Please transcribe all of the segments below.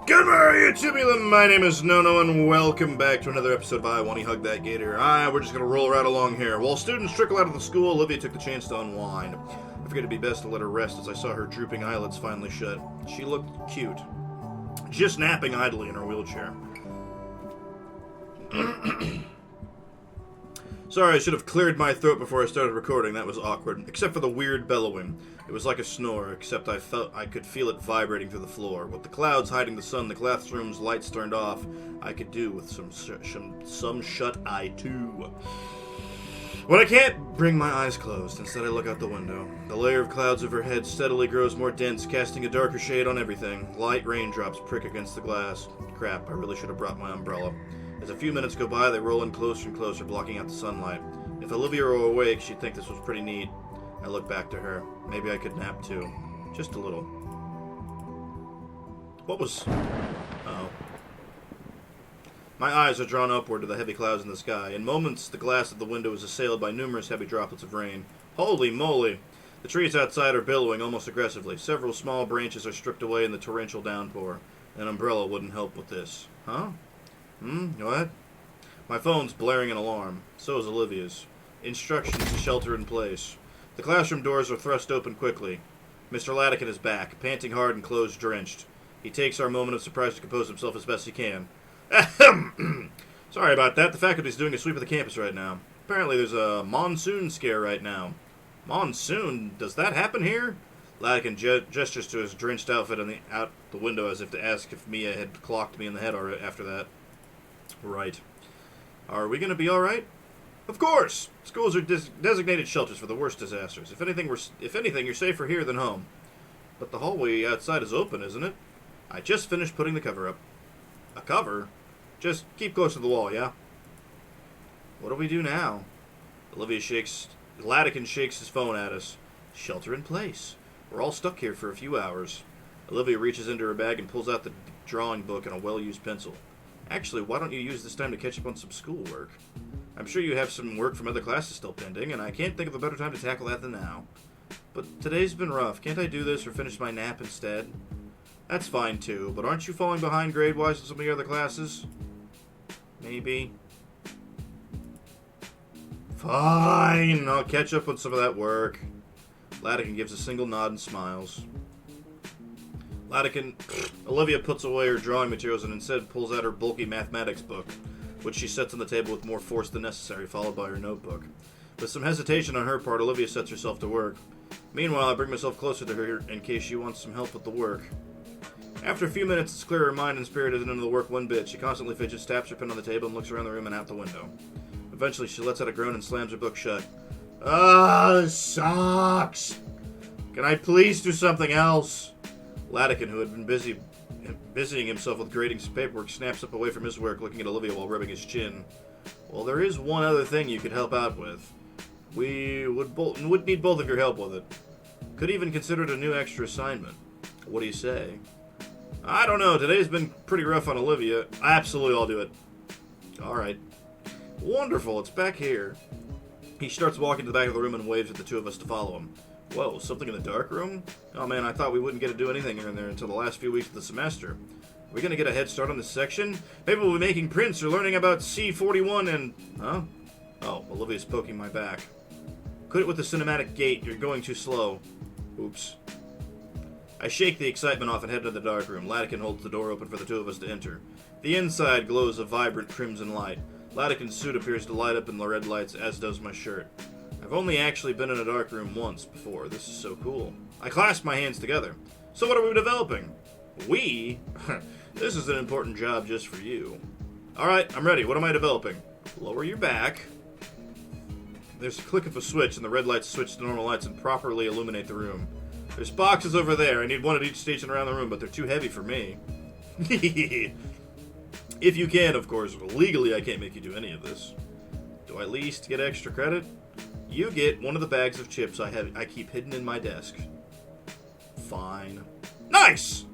Good morning, YouTube. My name is NoNo, and welcome back to another episode of Wani Hug That Gator. We're just gonna roll right along here. While students trickle out of the school, Olivia took the chance to unwind. I figured it'd be best to let her rest as I saw her drooping eyelids finally shut. She looked cute, just napping idly in her wheelchair. Sorry, I should have cleared my throat before I started recording. That was awkward. Except for the weird bellowing. It was like a snore, except I could feel it vibrating through the floor. With the clouds hiding the sun, the classroom's lights turned off, I could do with some shut eye too. When I can't bring my eyes closed, instead I look out the window. The layer of clouds overhead steadily grows more dense, casting a darker shade on everything. Light raindrops prick against the glass. Crap, I really should have brought my umbrella. As a few minutes go by, they roll in closer and closer, blocking out the sunlight. If Olivia were awake, she'd think this was pretty neat. I look back to her. Maybe I could nap too. Just a little. What was... Oh. My eyes are drawn upward to the heavy clouds in the sky. In moments, the glass of the window is assailed by numerous heavy droplets of rain. Holy moly! The trees outside are billowing almost aggressively. Several small branches are stripped away in the torrential downpour. An umbrella wouldn't help with this. Huh? What? My phone's blaring an alarm. So is Olivia's. Instructions to shelter in place. The classroom doors are thrust open quickly. Mr. Latican is back, panting hard and clothes drenched. He takes our moment of surprise to compose himself as best he can. Ahem! Sorry about that. The faculty's doing a sweep of the campus right now. Apparently there's a monsoon scare right now. Monsoon? Does that happen here? Latican gestures to his drenched outfit out the window as if to ask if Mia had clocked me in the head after that. Right. Are we going to be alright? Of course! Schools are designated shelters for the worst disasters. If anything, you're safer here than home. But the hallway outside is open, isn't it? I just finished putting the cover up. A cover? Just keep close to the wall, yeah? What do we do now? Latican shakes his phone at us. Shelter in place. We're all stuck here for a few hours. Olivia reaches into her bag and pulls out the drawing book and a well-used pencil. Actually, why don't you use this time to catch up on some schoolwork? I'm sure you have some work from other classes still pending, and I can't think of a better time to tackle that than now. But today's been rough. Can't I do this or finish my nap instead? That's fine, too, but aren't you falling behind grade-wise in some of your other classes? Maybe. Fine, I'll catch up on some of that work. Latican gives a single nod and smiles. Olivia puts away her drawing materials and instead pulls out her bulky mathematics book, which she sets on the table with more force than necessary, followed by her notebook. With some hesitation on her part, Olivia sets herself to work. Meanwhile, I bring myself closer to her in case she wants some help with the work. After a few minutes, it's clear her mind and spirit isn't into the work one bit. She constantly fidgets, taps her pen on the table, and looks around the room and out the window. Eventually, she lets out a groan and slams her book shut. This sucks! Can I please do something else? Latican, who had been busying himself with grading some paperwork, snaps up away from his work, looking at Olivia while rubbing his chin. Well, there is one other thing you could help out with. We would need both of your help with it. Could even consider it a new extra assignment. What do you say? I don't know. Today's been pretty rough on Olivia. Absolutely, I'll do it. Alright. Wonderful. It's back here. He starts walking to the back of the room and waves at the two of us to follow him. Whoa, something in the dark room? Oh man, I thought we wouldn't get to do anything in there until the last few weeks of the semester. Are we gonna get a head start on this section? Maybe we'll be making prints or learning about C41 and... Huh? Oh, Olivia's poking my back. Quit with the cinematic gait, you're going too slow. Oops. I shake the excitement off and head into the dark room. Latican holds the door open for the two of us to enter. The inside glows a vibrant crimson light. Latican's suit appears to light up in the red lights, as does my shirt. I've only actually been in a dark room once before. This is so cool. I clasp my hands together. So what are we developing? We? This is an important job just for you. Alright, I'm ready. What am I developing? Lower your back. There's a click of a switch, and the red lights switch to normal lights and properly illuminate the room. There's boxes over there. I need one at each station around the room, but they're too heavy for me. If you can, of course. Legally, I can't make you do any of this. Do I at least get extra credit? You get one of the bags of chips I keep hidden in my desk. Fine. Nice!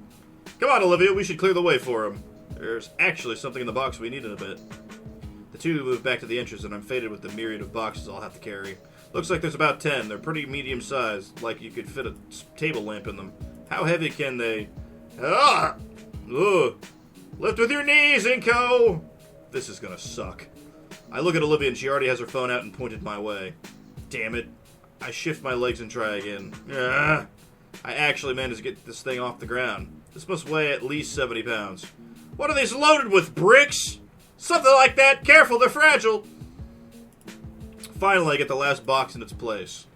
Come on, Olivia, we should clear the way for him. There's actually something in the box we need in a bit. The two move back to the entrance, and I'm fated with the myriad of boxes I'll have to carry. Looks like there's about 10. They're pretty medium-sized, like you could fit a table lamp in them. How heavy can they... Ah! Ugh. Lift with your knees, Inko! This is gonna suck. I look at Olivia and she already has her phone out and pointed my way. Damn it. I shift my legs and try again. Ugh. I actually managed to get this thing off the ground. This must weigh at least 70 pounds. What are these loaded with, bricks? Something like that. Careful, they're fragile. Finally, I get the last box in its place.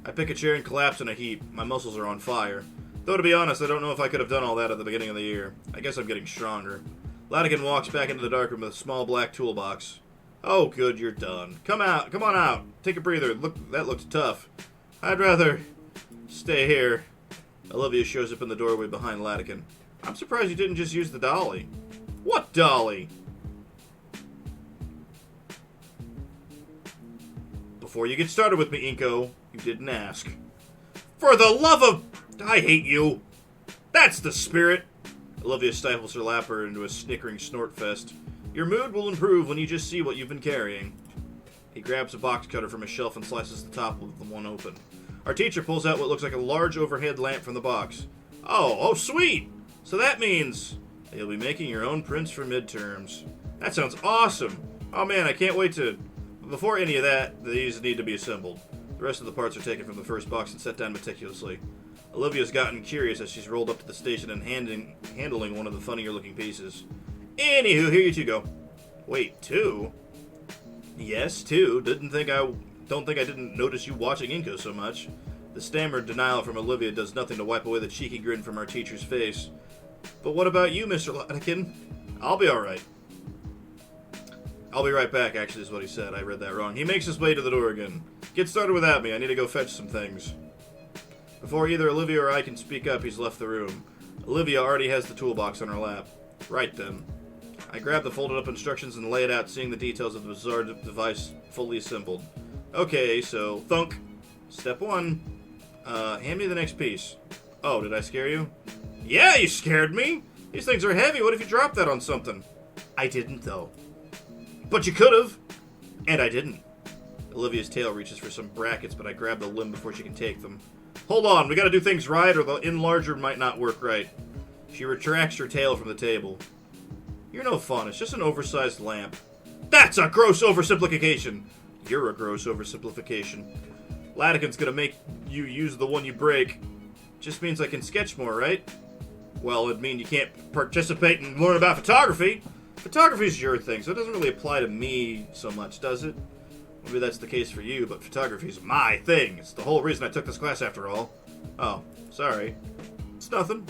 I pick a chair and collapse in a heap. My muscles are on fire. Though, to be honest, I don't know if I could have done all that at the beginning of the year. I guess I'm getting stronger. Latigan walks back into the darkroom with a small black toolbox. Oh, good, you're done. Come out. Come on out. Take a breather. Look, that looks tough. I'd rather stay here. Olivia shows up in the doorway behind Latigan. I'm surprised you didn't just use the dolly. What dolly? Before you get started with me, Inko, you didn't ask. For the love of... I hate you. That's the spirit. Olivia stifles her lapper into a snickering snort fest. Your mood will improve when you just see what you've been carrying. He grabs a box cutter from a shelf and slices the top of the one open. Our teacher pulls out what looks like a large overhead lamp from the box. Oh, sweet! So that means you'll be making your own prints for midterms. That sounds awesome! Oh man, I can't wait to... Before any of that, these need to be assembled. The rest of the parts are taken from the first box and set down meticulously. Olivia's gotten curious as she's rolled up to the station and handling one of the funnier looking pieces. Anywho, here you two go. Wait, two? Yes, two. Don't think I didn't notice you watching Inko so much. The stammered denial from Olivia does nothing to wipe away the cheeky grin from our teacher's face. But what about you, Mr. Latigan? I'll be alright. I'll be right back, actually, is what he said. I read that wrong. He makes his way to the door again. Get started without me. I need to go fetch some things. Before either Olivia or I can speak up, he's left the room. Olivia already has the toolbox on her lap. Right then. I grab the folded up instructions and lay it out, seeing the details of the bizarre device fully assembled. Okay, so, thunk. Step 1. Hand me the next piece. Oh, did I scare you? Yeah, you scared me! These things are heavy. What if you dropped that on something? I didn't, though. But you could've! And I didn't. Olivia's tail reaches for some brackets, but I grab the limb before she can take them. Hold on, we gotta do things right, or the enlarger might not work right. She retracts her tail from the table. You're no fun, it's just an oversized lamp. That's a gross oversimplification! You're a gross oversimplification. Latigan's gonna make you use the one you break. Just means I can sketch more, right? Well, it'd mean you can't participate and learn about photography. Photography's your thing, so it doesn't really apply to me so much, does it? Maybe that's the case for you, but photography's my thing. It's the whole reason I took this class after all. Oh, sorry. It's nothing.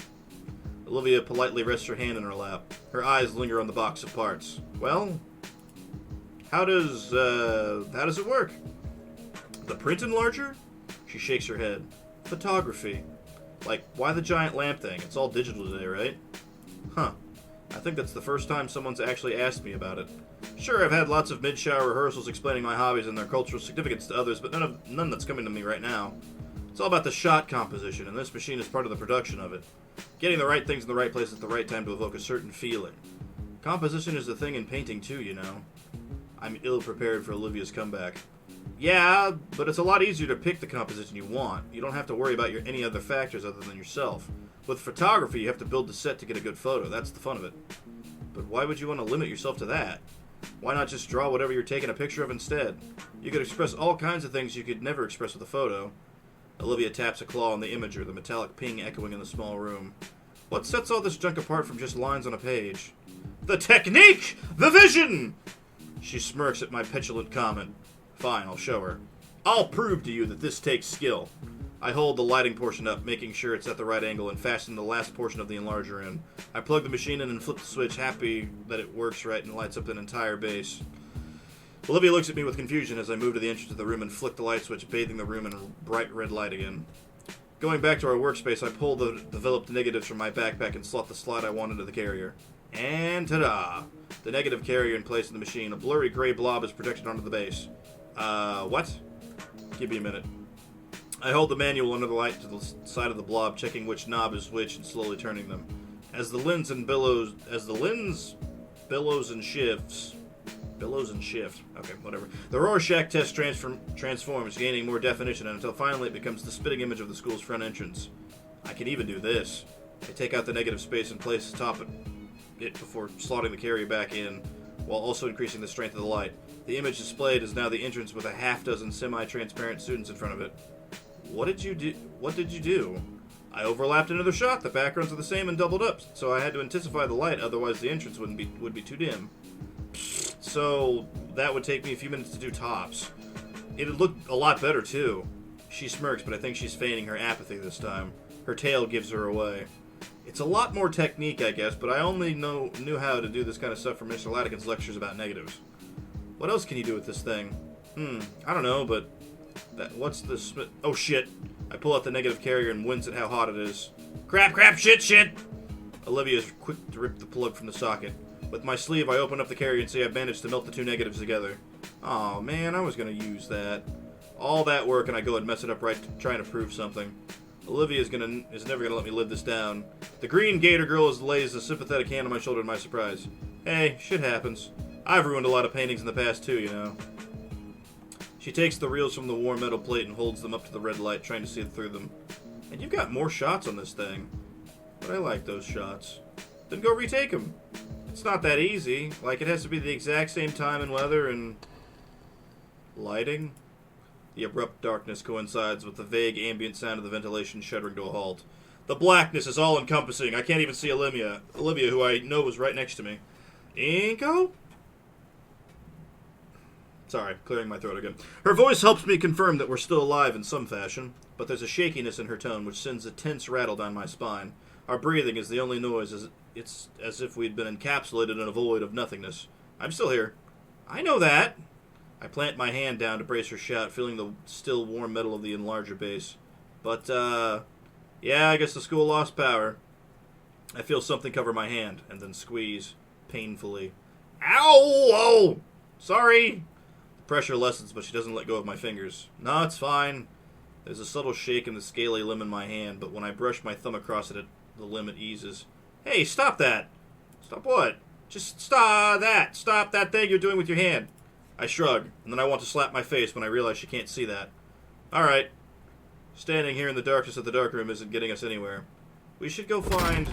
Olivia politely rests her hand in her lap. Her eyes linger on the box of parts. Well, how does it work? The print enlarger? She shakes her head. Photography. Like, why the giant lamp thing? It's all digital today, right? Huh. I think that's the first time someone's actually asked me about it. Sure, I've had lots of mid-shower rehearsals explaining my hobbies and their cultural significance to others, but none that's coming to me right now. It's all about the shot composition, and this machine is part of the production of it. Getting the right things in the right place at the right time to evoke a certain feeling. Composition is the thing in painting too, you know. I'm ill-prepared for Olivia's comeback. Yeah, but it's a lot easier to pick the composition you want. You don't have to worry about any other factors other than yourself. With photography, you have to build the set to get a good photo. That's the fun of it. But why would you want to limit yourself to that? Why not just draw whatever you're taking a picture of instead? You could express all kinds of things you could never express with a photo. Olivia taps a claw on the imager, the metallic ping echoing in the small room. What sets all this junk apart from just lines on a page? The technique! The vision! She smirks at my petulant comment. Fine, I'll show her. I'll prove to you that this takes skill. I hold the lighting portion up, making sure it's at the right angle, and fasten the last portion of the enlarger in. I plug the machine in and flip the switch, happy that it works right and lights up an entire base. Olivia looks at me with confusion as I move to the entrance of the room and flick the light switch, bathing the room in bright red light again. Going back to our workspace, I pull the developed negatives from my backpack and slot the slide I want into the carrier. And ta-da! The negative carrier in place in the machine. A blurry gray blob is projected onto the base. What? Give me a minute. I hold the manual under the light to the side of the blob, checking which knob is which and slowly turning them. As the lens billows and shifts. Okay, whatever. The Rorschach test transforms, gaining more definition until finally it becomes the spitting image of the school's front entrance. I can even do this. I take out the negative space and place atop it before slotting the carrier back in, while also increasing the strength of the light. The image displayed is now the entrance with a half-dozen semi-transparent students in front of it. What did you do? I overlapped another shot. The backgrounds are the same and doubled up, so I had to intensify the light, otherwise the entrance would be too dim. So that would take me a few minutes to do tops. It'd look a lot better, too. She smirks, but I think she's feigning her apathy this time. Her tail gives her away. It's a lot more technique, I guess, but I only knew how to do this kind of stuff from Mr. Latican's lectures about negatives. What else can you do with this thing? I don't know, but... what's this... Oh, shit. I pull out the negative carrier and wince at how hot it is. Crap, shit! Olivia is quick to rip the plug from the socket. With my sleeve, I open up the carrier and see I've managed to melt the two negatives together. Aw, man, I was gonna use that. All that work, and I go and mess it up right trying to prove something. Olivia is never gonna let me live this down. The green Gator girl lays a sympathetic hand on my shoulder in my surprise. Hey, shit happens. I've ruined a lot of paintings in the past too, you know. She takes the reels from the warm metal plate and holds them up to the red light, trying to see through them. And you've got more shots on this thing. But I like those shots. Then go retake them. It's not that easy. Like, it has to be the exact same time and weather and... lighting? The abrupt darkness coincides with the vague ambient sound of the ventilation shuddering to a halt. The blackness is all-encompassing. I can't even see Olivia, who I know was right next to me. Inko? Sorry, clearing my throat again. Her voice helps me confirm that we're still alive in some fashion, but there's a shakiness in her tone which sends a tense rattle down my spine. Our breathing is the only noise. It's as if we'd been encapsulated in a void of nothingness. I'm still here. I know that. I plant my hand down to brace her shout, feeling the still warm metal of the enlarger base. But, yeah, I guess the school lost power. I feel something cover my hand, and then squeeze, painfully. Ow! Oh! Sorry! The pressure lessens, but she doesn't let go of my fingers. No, it's fine. There's a subtle shake in the scaly limb in my hand, but when I brush my thumb across it, the limb eases. Hey, stop that! Stop what? Just stop that! Stop that thing you're doing with your hand! I shrug, and then I want to slap my face when I realize she can't see that. Alright. Standing here in the darkness of the dark room isn't getting us anywhere. We should go find...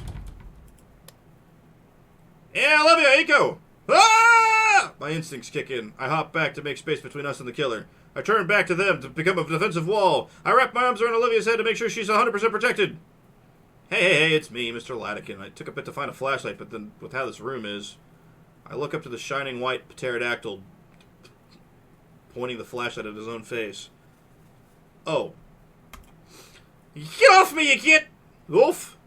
Yeah, Olivia, Eco! Ah! My instincts kick in. I hop back to make space between us and the killer. I turn back to them to become a defensive wall. I wrap my arms around Olivia's head to make sure she's 100% protected. Hey, it's me, Mr. Latican. I took a bit to find a flashlight, but then with how this room is... I look up to the shining white pterodactyl pointing the flashlight at his own face. Oh. Get off me, you git! Oof!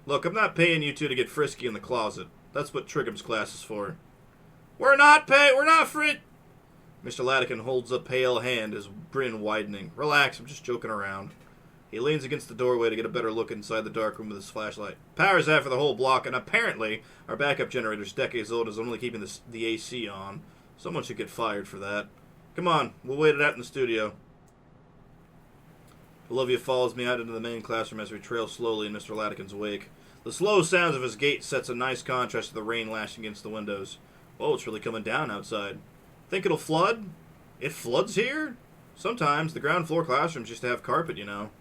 Look, I'm not paying you two to get frisky in the closet. That's what Trigham's class is for. We're not free! Mr. Latican holds a pale hand, his grin widening. Relax, I'm just joking around. He leans against the doorway to get a better look inside the dark room with his flashlight. Power's out for the whole block, and apparently our backup generator's decades old is only keeping the AC on. Someone should get fired for that. Come on, we'll wait it out in the studio. Olivia follows me out into the main classroom as we trail slowly in Mr. Latican's wake. The slow sounds of his gait sets a nice contrast to the rain lashing against the windows. Whoa, it's really coming down outside. Think it'll flood? It floods here? Sometimes. The ground floor classrooms used to have carpet, you know.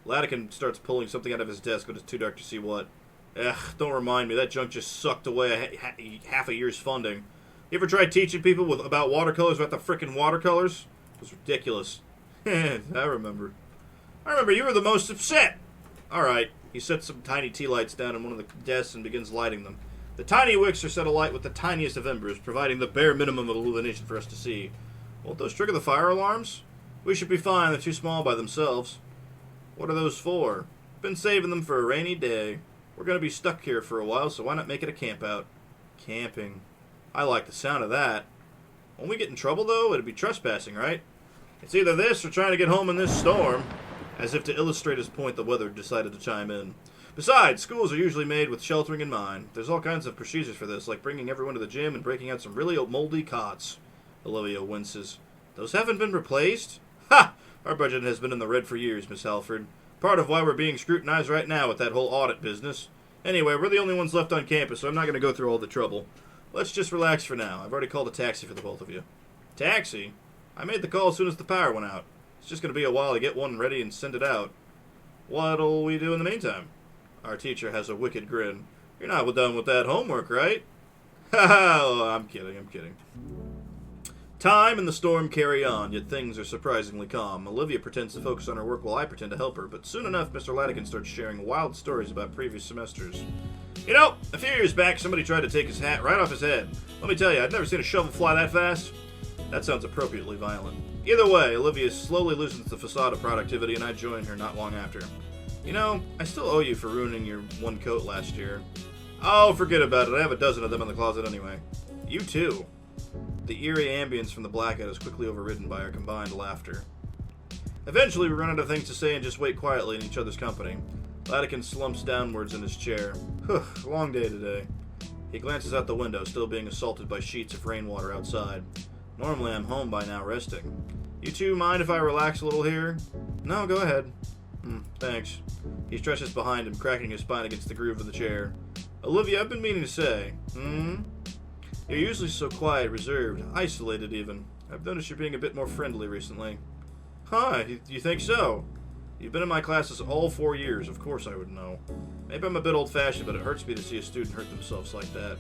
Latican starts pulling something out of his desk, but it's too dark to see what. Ugh, don't remind me. That junk just sucked away half a year's funding. You ever tried teaching people about watercolors without the frickin' watercolors? It was ridiculous. I remember. You were the most upset. Alright. He sets some tiny tea lights down on one of the desks and begins lighting them. The tiny wicks are set alight with the tiniest of embers, providing the bare minimum of illumination for us to see. Won't those trigger the fire alarms? We should be fine. They're too small by themselves. What are those for? Been saving them for a rainy day. We're going to be stuck here for a while, so why not make it a camp out? Camping. I like the sound of that. Won't we get in trouble, though? It'd be trespassing, right? It's either this or trying to get home in this storm. As if to illustrate his point, the weather decided to chime in. Besides, schools are usually made with sheltering in mind. There's all kinds of procedures for this, like bringing everyone to the gym and breaking out some really moldy cots. Olivia winces. Those haven't been replaced? Ha! Our budget has been in the red for years, Miss Halford. Part of why we're being scrutinized right now with that whole audit business. Anyway, we're the only ones left on campus, so I'm not going to go through all the trouble. Let's just relax for now. I've already called a taxi for the both of you. Taxi? I made the call as soon as the power went out. It's just going to be a while to get one ready and send it out. What'll we do in the meantime? Our teacher has a wicked grin. You're not done with that homework, right? Ha ha! Oh, I'm kidding. Time and the storm carry on, yet things are surprisingly calm. Olivia pretends to focus on her work while I pretend to help her, but soon enough, Mr. Latigan starts sharing wild stories about previous semesters. You know, a few years back, somebody tried to take his hat right off his head. Let me tell you, I've never seen a shovel fly that fast. That sounds appropriately violent. Either way, Olivia slowly loosens the facade of productivity, and I join her not long after. You know, I still owe you for ruining your one coat last year. Oh, forget about it. I have a dozen of them in the closet anyway. You too. The eerie ambience from the blackout is quickly overridden by our combined laughter. Eventually, we run out of things to say and just wait quietly in each other's company. Latigan slumps downwards in his chair. Long day today. He glances out the window, still being assaulted by sheets of rainwater outside. Normally, I'm home by now resting. You two mind if I relax a little here? No, go ahead. Thanks. He stretches behind him, cracking his spine against the groove of the chair. Olivia, I've been meaning to say. You're usually so quiet, reserved, isolated even. I've noticed you're being a bit more friendly recently. Huh, you think so? You've been in my classes all 4 years, of course I would know. Maybe I'm a bit old-fashioned, but it hurts me to see a student hurt themselves like that.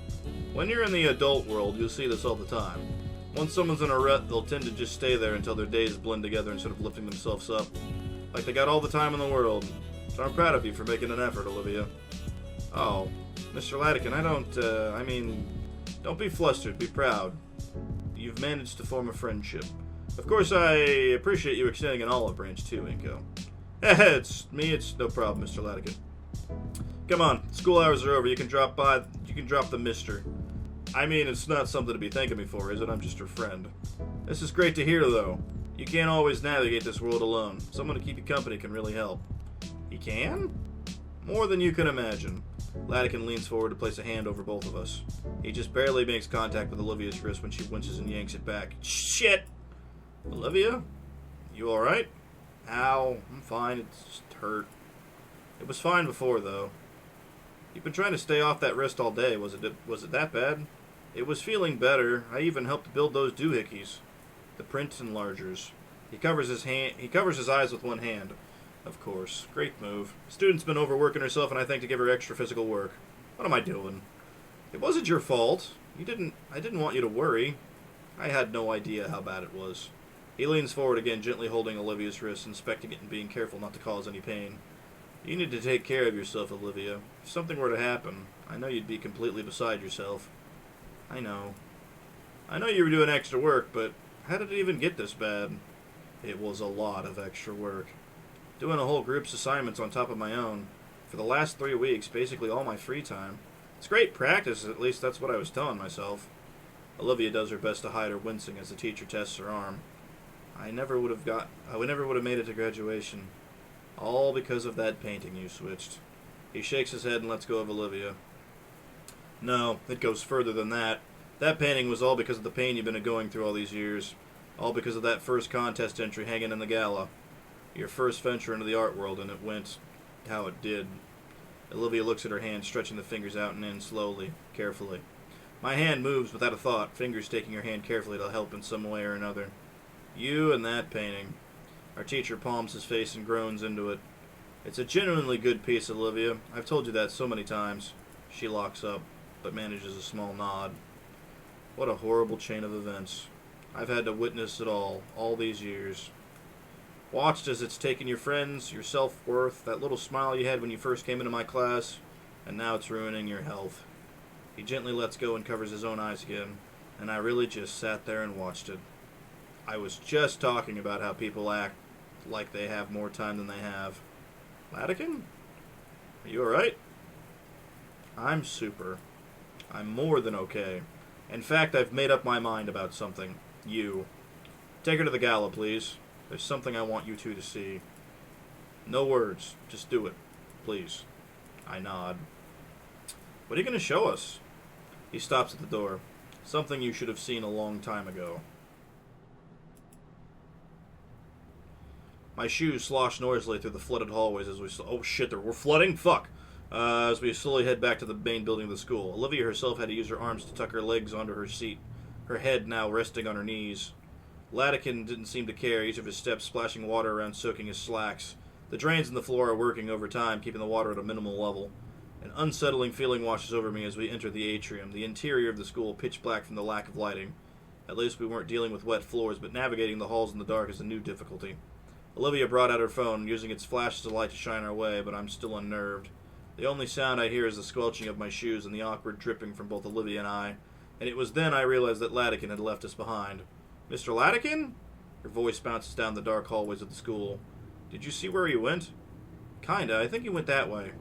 When you're in the adult world, you'll see this all the time. Once someone's in a rut, they'll tend to just stay there until their days blend together instead of lifting themselves up. Like they got all the time in the world. So I'm proud of you for making an effort, Olivia. Oh, Mr. Latigan, don't be flustered, be proud. You've managed to form a friendship. Of course, I appreciate you extending an olive branch too, Inko. It's no problem, Mr. Latigan. Come on, school hours are over, you can drop the mister. It's not something to be thanking me for, is it? I'm just your friend. This is great to hear, though. You can't always navigate this world alone. Someone to keep you company can really help. He can? More than you can imagine. Latigan leans forward to place a hand over both of us. He just barely makes contact with Olivia's wrist when she winces and yanks it back. Shit! Olivia? You alright? Ow, I'm fine, it's just hurt. It was fine before, though. You've been trying to stay off that wrist all day. Was it that bad? It was feeling better. I even helped build those doohickeys. The print enlargers. He covers his eyes with one hand. Of course. Great move. Student's been overworking herself, and I think to give her extra physical work. What am I doing? It wasn't your fault. I didn't want you to worry. I had no idea how bad it was. He leans forward again, gently holding Olivia's wrist, inspecting it and being careful not to cause any pain. You need to take care of yourself, Olivia. If something were to happen, I know you'd be completely beside yourself. I know. I know you were doing extra work, but how did it even get this bad? It was a lot of extra work. Doing a whole group's assignments on top of my own. For the last 3 weeks, basically all my free time. It's great practice, at least that's what I was telling myself. Olivia does her best to hide her wincing as the teacher tests her arm. I never would have made it to graduation. All because of that painting you switched. He shakes his head and lets go of Olivia. No, it goes further than that. That painting was all because of the pain you've been going through all these years. All because of that first contest entry hanging in the gala. Your first venture into the art world, and it went how it did. Olivia looks at her hand, stretching the fingers out and in slowly, carefully. My hand moves without a thought, fingers taking her hand carefully to help in some way or another. You and that painting. Our teacher palms his face and groans into it. It's a genuinely good piece, Olivia. I've told you that so many times. She locks up, but manages a small nod. What a horrible chain of events. I've had to witness it all these years. Watched as it's taken your friends, your self-worth, that little smile you had when you first came into my class, and now it's ruining your health. He gently lets go and covers his own eyes again, and I really just sat there and watched it. I was just talking about how people act like they have more time than they have. Latigan? Are you alright? I'm super. I'm more than okay. In fact, I've made up my mind about something. You. Take her to the gala, please. There's something I want you two to see. No words. Just do it. Please. I nod. What are you going to show us? He stops at the door. Something you should have seen a long time ago. My shoes slosh noisily through the flooded hallways as we... Oh shit, we're flooding? Fuck! As we slowly head back to the main building of the school. Olivia herself had to use her arms to tuck her legs onto her seat, her head now resting on her knees. Latigan didn't seem to care, each of his steps splashing water around soaking his slacks. The drains in the floor are working overtime, keeping the water at a minimal level. An unsettling feeling washes over me as we enter the atrium, the interior of the school pitch black from the lack of lighting. At least we weren't dealing with wet floors, but navigating the halls in the dark is a new difficulty. Olivia brought out her phone, using its flash as a light to shine our way, but I'm still unnerved. The only sound I hear is the squelching of my shoes and the awkward dripping from both Olivia and I, and it was then I realized that Latican had left us behind. Mr. Latican? Her voice bounces down the dark hallways of the school. Did you see where he went? Kinda. I think he went that way.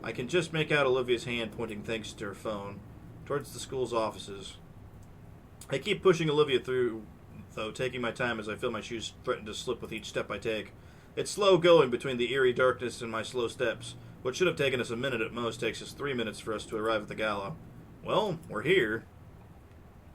I can just make out Olivia's hand pointing thanks to her phone, towards the school's offices. I keep pushing Olivia through, though, taking my time as I feel my shoes threaten to slip with each step I take. It's slow going between the eerie darkness and my slow steps. What should have taken us a minute at most takes us 3 minutes for us to arrive at the gala. Well, we're here.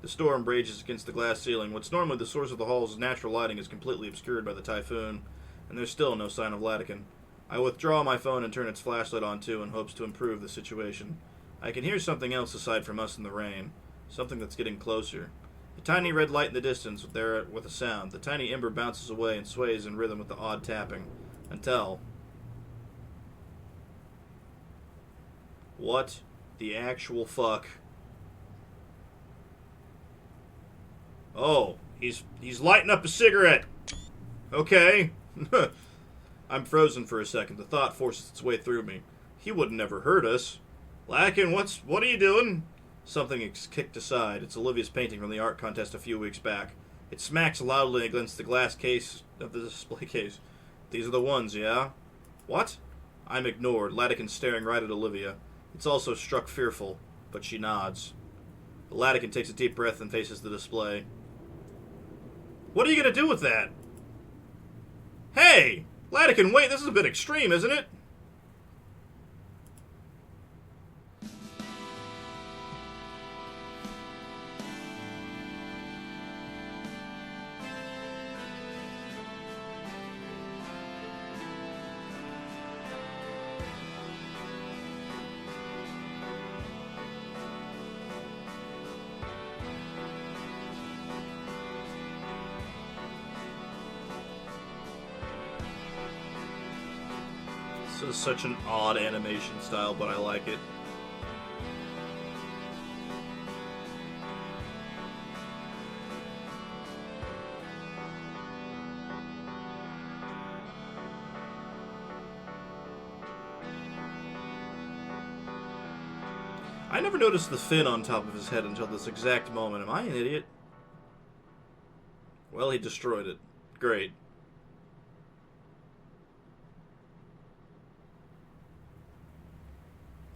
The storm rages against the glass ceiling. What's normally the source of the hall's natural lighting is completely obscured by the typhoon, and there's still no sign of Latican. I withdraw my phone and turn its flashlight on too in hopes to improve the situation. I can hear something else aside from us in the rain. Something that's getting closer. A tiny red light in the distance there with a sound. The tiny ember bounces away and sways in rhythm with the odd tapping. Until... What the actual fuck? Oh, he's lighting up a cigarette. Okay. I'm frozen for a second. The thought forces its way through me. He would never hurt us. Latican, what are you doing? Something is kicked aside. It's Olivia's painting from the art contest a few weeks back. It smacks loudly against the glass case of the display case. These are the ones, yeah? What? I'm ignored, Latican staring right at Olivia. It's also struck fearful, but she nods. Latican takes a deep breath and faces the display. What are you going to do with that? Hey! Latican, wait, this is a bit extreme, isn't it? This is such an odd animation style, but I like it. I never noticed the fin on top of his head until this exact moment. Am I an idiot? Well, he destroyed it. Great.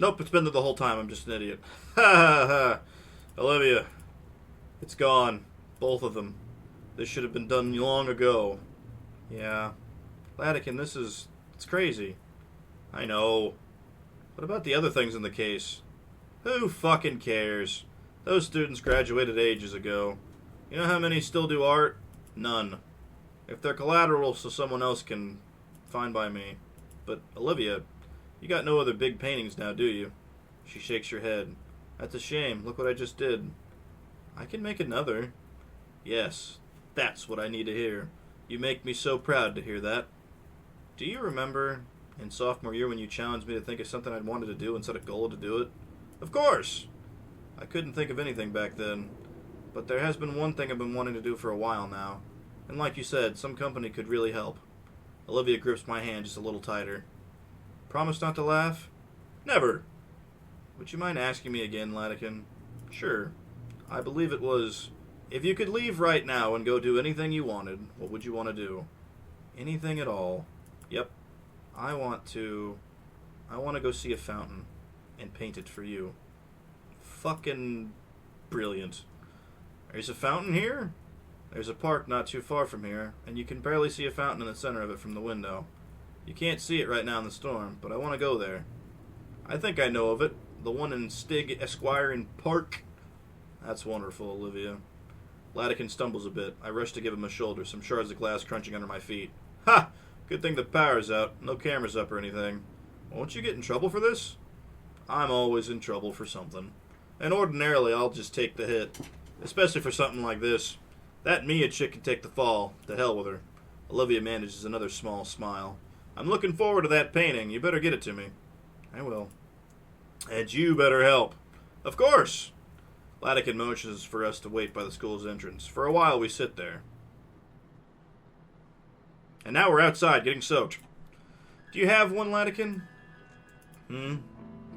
Nope, it's been there the whole time. I'm just an idiot. Ha ha ha. Olivia. It's gone. Both of them. This should have been done long ago. Yeah. Latican, it's crazy. I know. What about the other things in the case? Who fucking cares? Those students graduated ages ago. You know how many still do art? None. If they're collateral so someone else can, fine by me. But, Olivia, you got no other big paintings now, do you? She shakes her head. That's a shame. Look what I just did. I can make another. Yes, that's what I need to hear. You make me so proud to hear that. Do you remember in sophomore year when you challenged me to think of something I'd wanted to do and set a goal to do it? Of course! I couldn't think of anything back then. But there has been one thing I've been wanting to do for a while now. And like you said, some company could really help. Olivia grips my hand just a little tighter. Promise not to laugh? Never! Would you mind asking me again, Latican? Sure. I believe it was, if you could leave right now and go do anything you wanted, what would you want to do? Anything at all. Yep. I want to go see a fountain and paint it for you. Fucking brilliant. There's a fountain here? There's a park not too far from here, and you can barely see a fountain in the center of it from the window. You can't see it right now in the storm, but I want to go there. I think I know of it. The one in Stig Esquire Park. That's wonderful, Olivia. Latican stumbles a bit. I rush to give him a shoulder, some shards of glass crunching under my feet. Ha! Good thing the power's out. No cameras up or anything. Won't you get in trouble for this? I'm always in trouble for something. And ordinarily I'll just take the hit. Especially for something like this. That Mia chick can take the fall. To hell with her. Olivia manages another small smile. I'm looking forward to that painting. You better get it to me. I will. And you better help. Of course. Latikin motions for us to wait by the school's entrance. For a while, we sit there. And now we're outside, getting soaked. Do you have one, Latikin? Do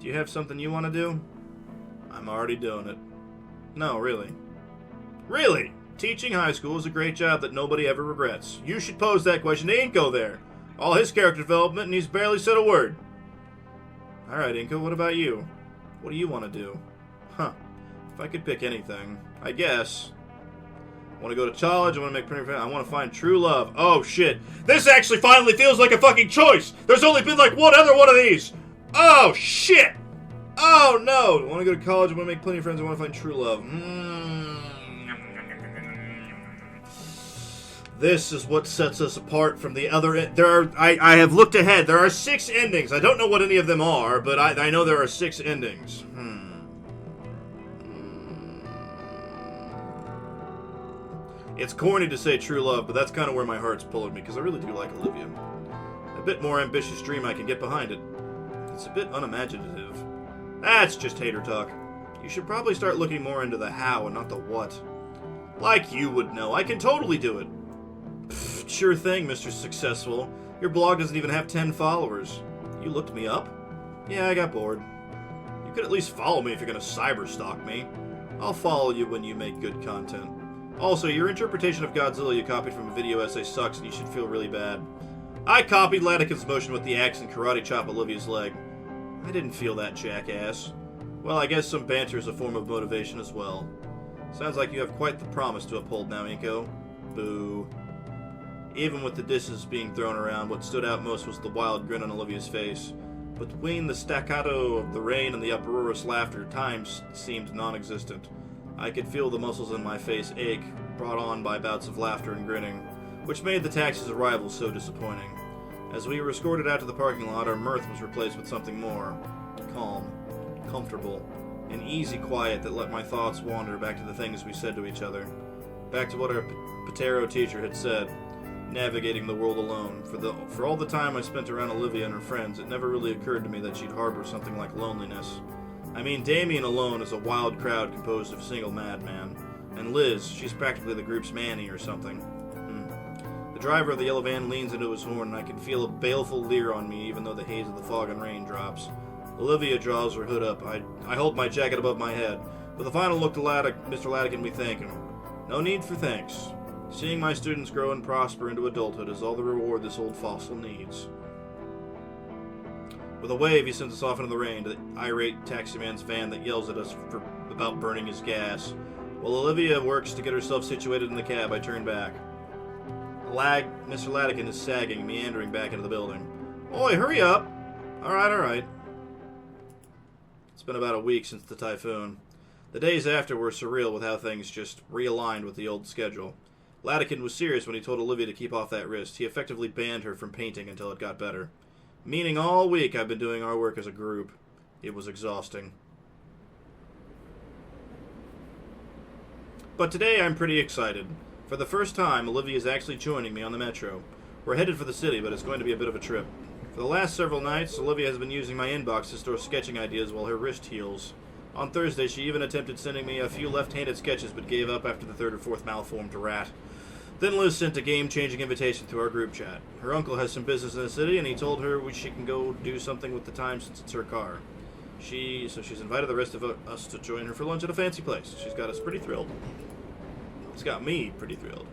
you have something you want to do? I'm already doing it. No, really. Really? Teaching high school is a great job that nobody ever regrets. You should pose that question to Inko there. All his character development, and he's barely said a word. Alright, Inko, what about you? What do you want to do? Huh. If I could pick anything, I guess. I want to go to college, I want to make pretty friends, I want to find true love. Oh, shit. This actually finally feels like a fucking choice! There's only been like one other one of these! Oh, shit! Oh, no! I want to go to college, I want to make plenty of friends, I want to find true love. This is what sets us apart from the other... I have looked ahead. There are 6 endings. I don't know what any of them are, but I know there are 6 endings. It's corny to say true love, but that's kind of where my heart's pulling me, because I really do like Olivia. A bit more ambitious dream I can get behind it. It's a bit unimaginative. That's just hater talk. You should probably start looking more into the how and not the what. Like you would know. I can totally do it. Pfft, sure thing, Mr. Successful. Your blog doesn't even have 10 followers. You looked me up? Yeah, I got bored. You could at least follow me if you're gonna cyberstalk me. I'll follow you when you make good content. Also, your interpretation of Godzilla you copied from a video essay sucks and you should feel really bad. I copied Latikin's motion with the axe and karate chop Olivia's leg. I didn't feel that, jackass. Well, I guess some banter is a form of motivation as well. Sounds like you have quite the promise to uphold now, Inko. Boo. Even with the disses being thrown around, what stood out most was the wild grin on Olivia's face. Between the staccato of the rain and the uproarious laughter, time seemed non-existent. I could feel the muscles in my face ache, brought on by bouts of laughter and grinning, which made the taxi's arrival so disappointing. As we were escorted out to the parking lot, our mirth was replaced with something more calm, comfortable, an easy quiet that let my thoughts wander back to the things we said to each other. Back to what our Patero teacher had said, navigating the world alone. For all the time I spent around Olivia and her friends, it never really occurred to me that she'd harbor something like loneliness. I mean, Damien alone is a wild crowd composed of single madman. And Liz, she's practically the group's Manny or something. The driver of the yellow van leans into his horn, and I can feel a baleful leer on me even though the haze of the fog and rain drops. Olivia draws her hood up. I hold my jacket above my head. With a final look to Mr. Latikin, we thank him. No need for thanks. Seeing my students grow and prosper into adulthood is all the reward this old fossil needs. With a wave, he sends us off into the rain to the irate taximan's van that yells at us about burning his gas. While Olivia works to get herself situated in the cab, I turn back. Mr. Latikin is sagging, meandering back into the building. Oi, hurry up! Alright. It's been about a week since the typhoon. The days after were surreal with how things just realigned with the old schedule. Latikin was serious when he told Olivia to keep off that wrist. He effectively banned her from painting until it got better. Meaning all week I've been doing our work as a group. It was exhausting. But today I'm pretty excited. For the first time, Olivia is actually joining me on the metro. We're headed for the city, but it's going to be a bit of a trip. For the last several nights, Olivia has been using my inbox to store sketching ideas while her wrist heals. On Thursday, she even attempted sending me a few left-handed sketches, but gave up after the 3rd or 4th malformed rat. Then Liz sent a game-changing invitation to our group chat. Her uncle has some business in the city, and he told her she can go do something with the time since it's her car. So she's invited the rest of us to join her for lunch at a fancy place. She's got us pretty thrilled. It's got me pretty thrilled.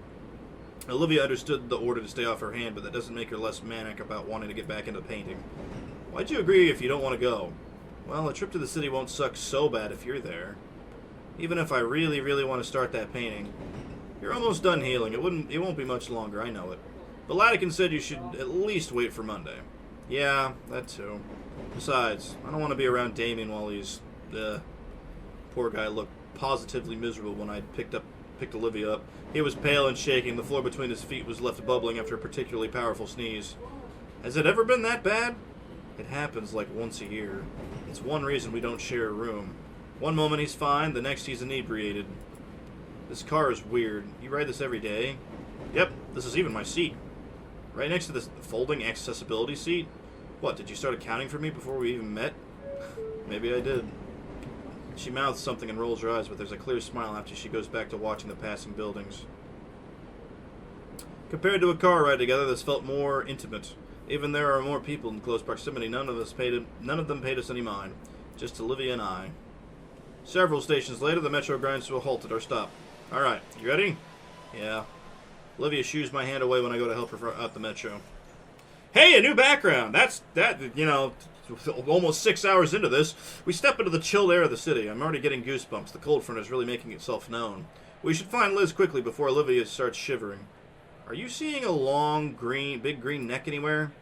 Olivia understood the order to stay off her hand, but that doesn't make her less manic about wanting to get back into painting. Why'd you agree if you don't want to go? Well, a trip to the city won't suck so bad if you're there. Even if I really, really want to start that painting. You're almost done healing. It won't be much longer, I know it. But Latikin said you should at least wait for Monday. Yeah, that too. Besides, I don't want to be around Damien while he's... Poor guy looked positively miserable when I picked Olivia up. He was pale and shaking. The floor between his feet was left bubbling after a particularly powerful sneeze. Has it ever been that bad? It happens like once a year. It's one reason we don't share a room. One moment he's fine, the next he's inebriated. This car is weird. You ride this every day? Yep, this is even my seat. Right next to this folding accessibility seat? What, did you start accounting for me before we even met? Maybe I did. She mouths something and rolls her eyes, but there's a clear smile after she goes back to watching the passing buildings. Compared to a car ride together, this felt more intimate. Even there are more people in close proximity, none of them paid us any mind. Just Olivia and I. Several stations later, the metro grinds to a halt at our stop. Alright, you ready? Yeah. Olivia shoos my hand away when I go to help her out the metro. Hey, a new background! Almost 6 hours into this, we step into the chilled air of the city. I'm already getting goosebumps. The cold front is really making itself known. We should find Liz quickly before Olivia starts shivering. Are you seeing a long, big green neck anywhere?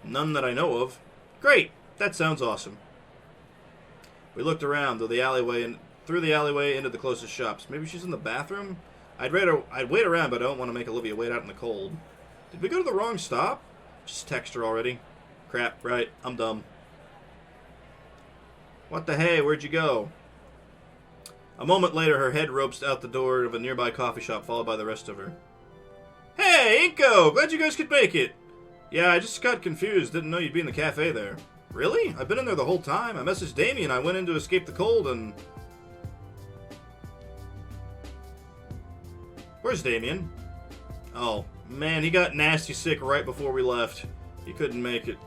None that I know of. Great! That sounds awesome. We looked around through the alleyway into the closest shops. Maybe she's in the bathroom? I'd wait around, but I don't want to make Olivia wait out in the cold. Did we go to the wrong stop? Just text her already. Crap, right. I'm dumb. What the hey? Where'd you go? A moment later, her head ropes out the door of a nearby coffee shop, followed by the rest of her. Hey, Inko! Glad you guys could make it! Yeah, I just got confused. Didn't know you'd be in the cafe there. Really? I've been in there the whole time. I messaged Damien. I went in to escape the cold and... Where's Damien? Oh, man, he got nasty sick right before we left. He couldn't make it.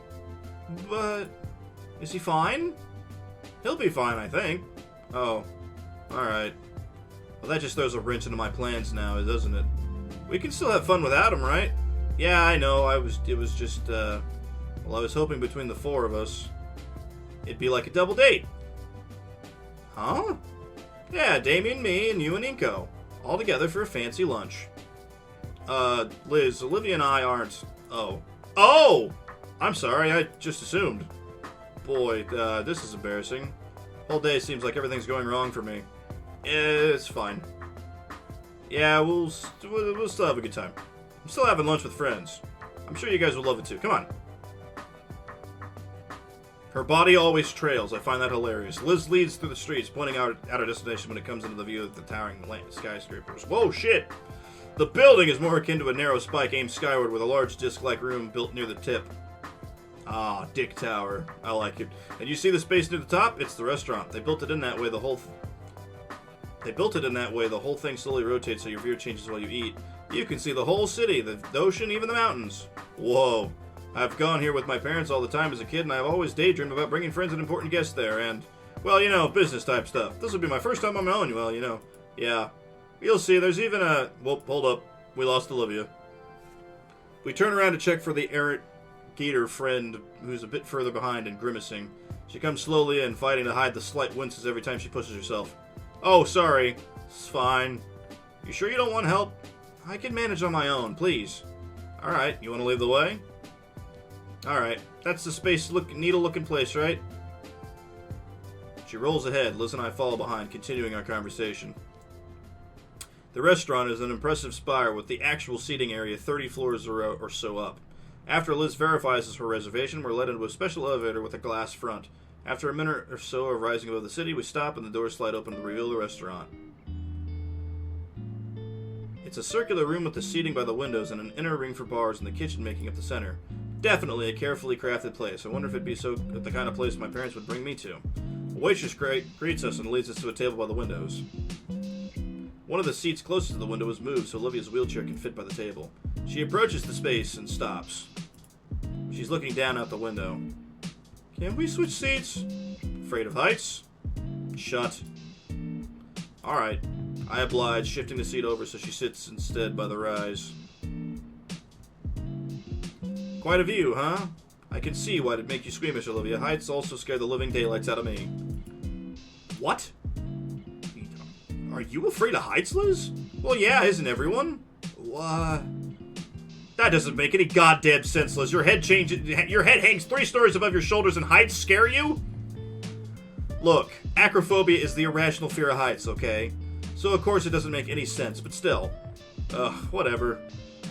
But... is he fine? He'll be fine, I think. Oh. Alright. Well, that just throws a wrench into my plans now, doesn't it? We can still have fun without him, right? Yeah, I know. I was hoping between the four of us, it'd be like a double date. Huh? Yeah, Damien, me, and you and Inko. All together for a fancy lunch. Liz, Olivia and I aren't... Oh. Oh! I'm sorry, I just assumed. Boy, this is embarrassing. Whole day seems like everything's going wrong for me. It's fine. Yeah, we'll still have a good time. I'm still having lunch with friends. I'm sure you guys will love it too. Come on. Her body always trails. I find that hilarious. Liz leads through the streets, pointing out at our destination when it comes into the view of the towering skyscrapers. Whoa, shit! The building is more akin to a narrow spike aimed skyward with a large disc-like room built near the tip. Ah, Dick Tower. I like it. And you see the space near the top? It's the restaurant. They built it in that way the whole thing slowly rotates so your view changes while you eat. You can see the whole city, the ocean, even the mountains. Whoa. I've gone here with my parents all the time as a kid, and I've always daydreamed about bringing friends and important guests there, and, well, you know, business-type stuff. This will be my first time on my own, well, you know. Yeah. You'll see, there's even a... Well, hold up. We lost Olivia. We turn around to check for the errant Gator friend, who's a bit further behind and grimacing. She comes slowly in, fighting to hide the slight winces every time she pushes herself. Oh, sorry. It's fine. You sure you don't want help? I can manage on my own, please. Alright, you want to lead the way? Alright, that's the space needle-looking place, right? She rolls ahead. Liz and I follow behind, continuing our conversation. The restaurant is an impressive spire with the actual seating area 30 floors or so up. After Liz verifies her reservation, we're led into a special elevator with a glass front. After a minute or so of rising above the city, we stop and the doors slide open to reveal the restaurant. It's a circular room with the seating by the windows and an inner ring for bars and the kitchen making up the center. Definitely a carefully crafted place. I wonder if it'd be the kind of place my parents would bring me to. A waitress greets us and leads us to a table by the windows. One of the seats closest to the window is moved so Olivia's wheelchair can fit by the table. She approaches the space and stops. She's looking down out the window. Can we switch seats? Afraid of heights? Shut. Alright. I oblige, shifting the seat over so she sits instead by the rise. Quite a view, huh? I can see why it'd make you squeamish, Olivia. Heights also scare the living daylights out of me. What? Are you afraid of heights, Liz? Well, yeah, isn't everyone? What? That doesn't make any goddamn sense, Liz. Your head hangs 3 stories above your shoulders and heights scare you? Look, acrophobia is the irrational fear of heights, okay? So of course it doesn't make any sense, but still. Ugh, whatever.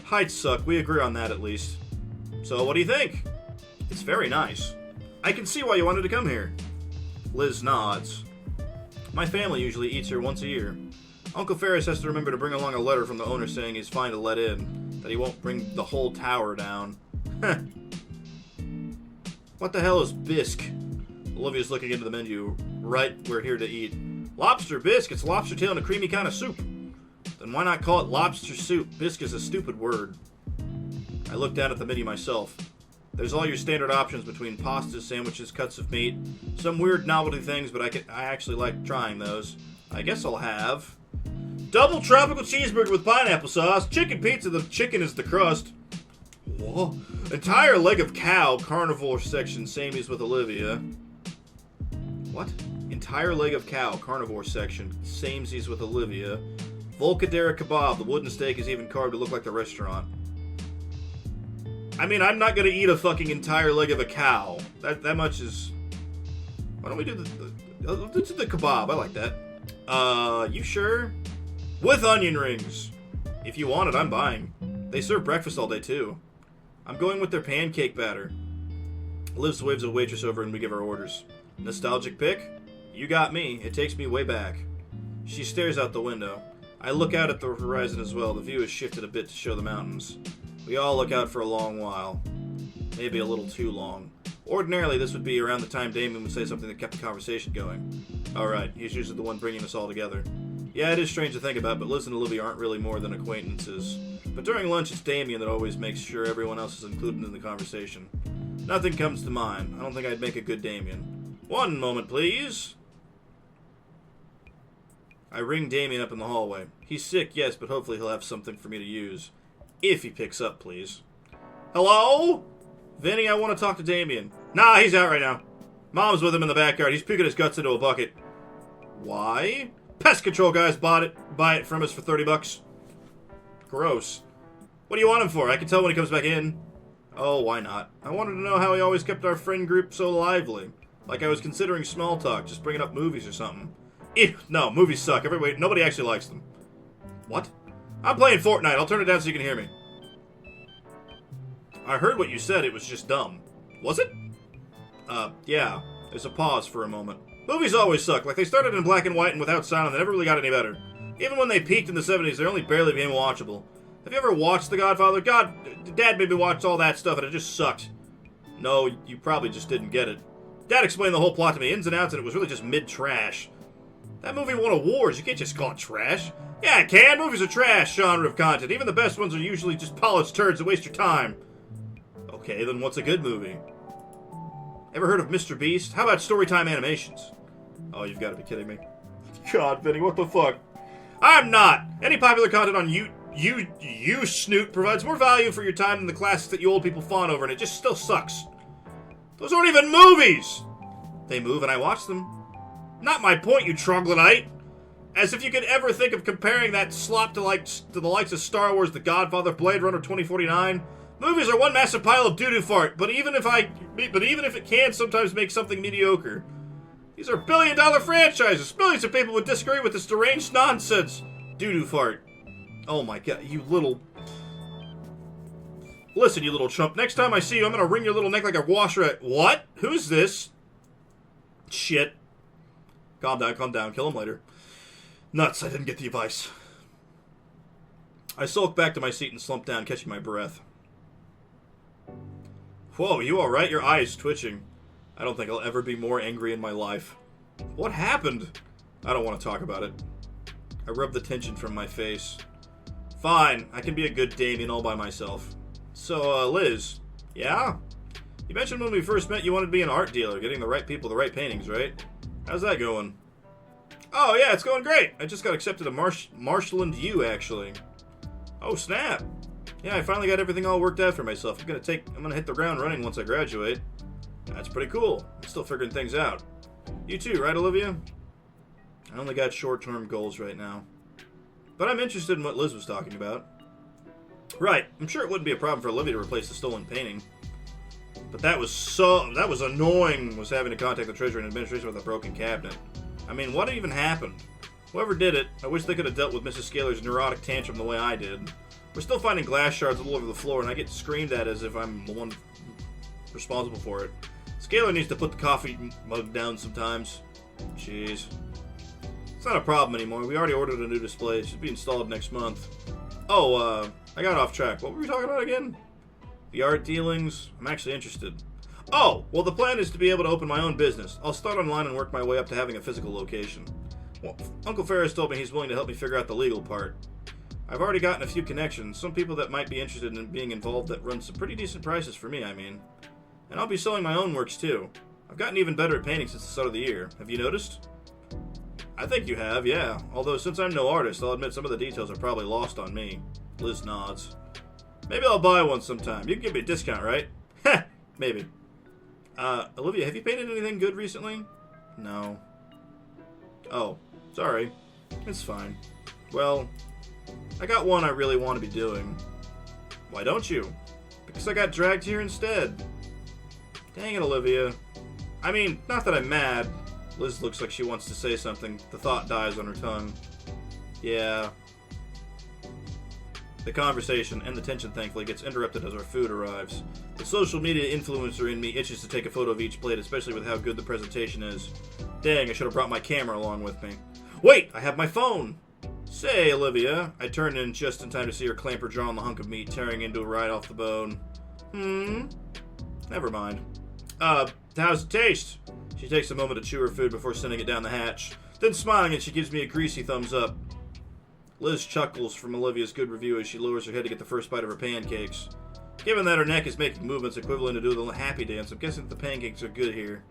Heights suck, we agree on that at least. So what do you think? It's very nice. I can see why you wanted to come here. Liz nods. My family usually eats here once a year. Uncle Ferris has to remember to bring along a letter from the owner saying he's fine to let in, that he won't bring the whole tower down. Heh. What the hell is bisque? Olivia's looking into the menu. Right, we're here to eat. Lobster bisque. It's lobster tail in a creamy kind of soup. Then why not call it lobster soup? Bisque is a stupid word. I looked down at the menu myself. There's all your standard options between pastas, sandwiches, cuts of meat, some weird novelty things, but I actually like trying those. I guess I'll have double tropical cheeseburger with pineapple sauce, chicken pizza, the chicken is the crust. Whoa. Entire leg of cow, carnivore section, samies with Olivia. What? Entire leg of cow, carnivore section, samesies with Olivia. Volcadera kebab, the wooden steak is even carved to look like the restaurant. I mean, I'm not gonna eat a fucking entire leg of a cow. That much is... Why don't we do the kebab? I like that. You sure? With onion rings. If you want it, I'm buying. They serve breakfast all day, too. I'm going with their pancake batter. Liz waves a waitress over and we give our orders. Nostalgic pick? You got me. It takes me way back. She stares out the window. I look out at the horizon as well. The view has shifted a bit to show the mountains. We all look out for a long while. Maybe a little too long. Ordinarily, this would be around the time Damien would say something that kept the conversation going. Alright, he's usually the one bringing us all together. Yeah, it is strange to think about, but Liz and Olivia aren't really more than acquaintances. But during lunch, it's Damien that always makes sure everyone else is included in the conversation. Nothing comes to mind. I don't think I'd make a good Damien. One moment, please. I ring Damien up in the hallway. He's sick, yes, but hopefully he'll have something for me to use. If he picks up, please. Hello? Vinny, I want to talk to Damien. Nah, he's out right now. Mom's with him in the backyard. He's puking his guts into a bucket. Why? Pest control guys buy it from us for $30. Gross. What do you want him for? I can tell when he comes back in. Oh, why not? I wanted to know how he always kept our friend group so lively. Like I was considering small talk, just bringing up movies or something. Ew, no, movies suck. Nobody actually likes them. What? I'm playing Fortnite. I'll turn it down so you can hear me. I heard what you said. It was just dumb. Was it? Yeah. There's a pause for a moment. Movies always suck. Like, they started in black and white and without sound and they never really got any better. Even when they peaked in the 70s, they only barely became watchable. Have you ever watched The Godfather? God, Dad made me watch all that stuff and it just sucked. No, you probably just didn't get it. Dad explained the whole plot to me, ins and outs, and it was really just mid-trash. That movie won awards. You can't just call it trash. Yeah, it can. Movies are trash genre of content. Even the best ones are usually just polished turds that waste your time. Okay, then what's a good movie? Ever heard of Mr. Beast? How about Storytime Animations? Oh, you've got to be kidding me. God, Vinny, what the fuck? I'm not! Any popular content on you snoot provides more value for your time than the classics that you old people fawn over, and it just still sucks. Those aren't even movies! They move and I watch them. Not my point, you troglodyte! As if you could ever think of comparing that slop to the likes of Star Wars, The Godfather, Blade Runner 2049. Movies are one massive pile of doo-doo fart, but even if it can sometimes make something mediocre. These are billion-dollar franchises. Millions of people would disagree with this deranged nonsense. Doo-doo fart. Oh my god, you little... Listen, you little chump. Next time I see you, I'm gonna wring your little neck like a wash rat. What? Who's this? Shit. Calm down. Kill him later. Nuts, I didn't get the advice. I sulked back to my seat and slumped down, catching my breath. Whoa, you alright? Your eye is twitching. I don't think I'll ever be more angry in my life. What happened? I don't want to talk about it. I rubbed the tension from my face. Fine, I can be a good Damien all by myself. So, Liz. Yeah? You mentioned when we first met you wanted to be an art dealer, getting the right people the right paintings, right? How's that going? Oh, yeah, it's going great. I just got accepted to Marshland U, actually. Oh, snap. Yeah, I finally got everything all worked out for myself. I'm gonna hit the ground running once I graduate. That's pretty cool. I'm still figuring things out. You too, right, Olivia? I only got short-term goals right now. But I'm interested in what Liz was talking about. Right, I'm sure it wouldn't be a problem for Olivia to replace the stolen painting. But that was annoying, was having to contact the Treasury and Administration with a broken cabinet. I mean, what even happened? Whoever did it, I wish they could have dealt with Mrs. Scalar's neurotic tantrum the way I did. We're still finding glass shards all over the floor, and I get screamed at as if I'm the one responsible for it. Scalar needs to put the coffee mug down sometimes. Jeez. It's not a problem anymore. We already ordered a new display. It should be installed next month. Oh, I got off track. What were we talking about again? The art dealings? I'm actually interested. Oh, well, the plan is to be able to open my own business. I'll start online and work my way up to having a physical location. Well, Uncle Ferris told me he's willing to help me figure out the legal part. I've already gotten a few connections, some people that might be interested in being involved that run some pretty decent prices for me, I mean. And I'll be selling my own works, too. I've gotten even better at painting since the start of the year. Have you noticed? I think you have, yeah. Although, since I'm no artist, I'll admit some of the details are probably lost on me. Liz nods. Maybe I'll buy one sometime. You can give me a discount, right? Heh, maybe. Olivia, have you painted anything good recently? No. Oh, sorry. It's fine. Well, I got one I really want to be doing. Why don't you? Because I got dragged here instead. Dang it, Olivia. I mean, not that I'm mad. Liz looks like she wants to say something. The thought dies on her tongue. Yeah. The conversation and the tension, thankfully, gets interrupted as our food arrives. The social media influencer in me itches to take a photo of each plate, especially with how good the presentation is. Dang, I should have brought my camera along with me. Wait, I have my phone! Say, Olivia. I turn in just in time to see her clamp her jaw on the hunk of meat, tearing into it right off the bone. Never mind. How's it taste? She takes a moment to chew her food before sending it down the hatch. Then smiling, and she gives me a greasy thumbs up. Liz chuckles from Olivia's good review as she lowers her head to get the first bite of her pancakes. Given that her neck is making movements equivalent to doing the happy dance, I'm guessing that the pancakes are good here.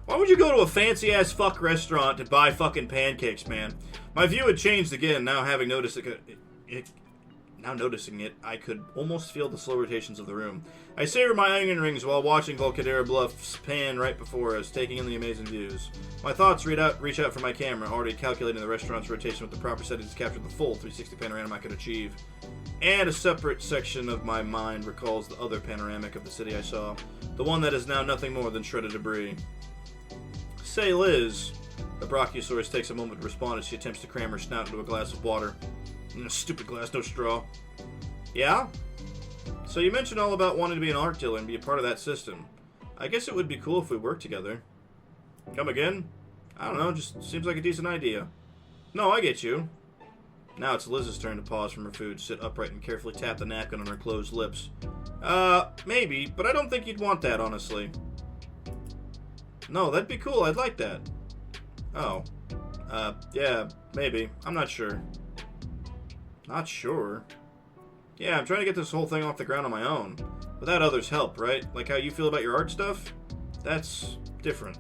Why would you go to a fancy-ass fuck restaurant to buy fucking pancakes, man? My view had changed again, now having noticed Now noticing it, I could almost feel the slow rotations of the room. I savor my onion rings while watching Volcadera Bluffs pan right before us, taking in the amazing views. My thoughts reach out for my camera, already calculating the restaurant's rotation with the proper settings to capture the full 360 panorama I could achieve. And a separate section of my mind recalls the other panoramic of the city I saw, the one that is now nothing more than shredded debris. Say, Liz. The Brachiosaurus takes a moment to respond as she attempts to cram her snout into a glass of water. Stupid glass, no straw. Yeah? So you mentioned all about wanting to be an art dealer and be a part of that system. I guess it would be cool if we worked together. Come again? I don't know, just seems like a decent idea. No, I get you. Now it's Liz's turn to pause from her food, sit upright, and carefully tap the napkin on her closed lips. Maybe, but I don't think you'd want that, honestly. No, that'd be cool, I'd like that. Oh. Yeah, maybe. I'm not sure. Not sure? Yeah, I'm trying to get this whole thing off the ground on my own. Without others' help, right? Like how you feel about your art stuff? That's different.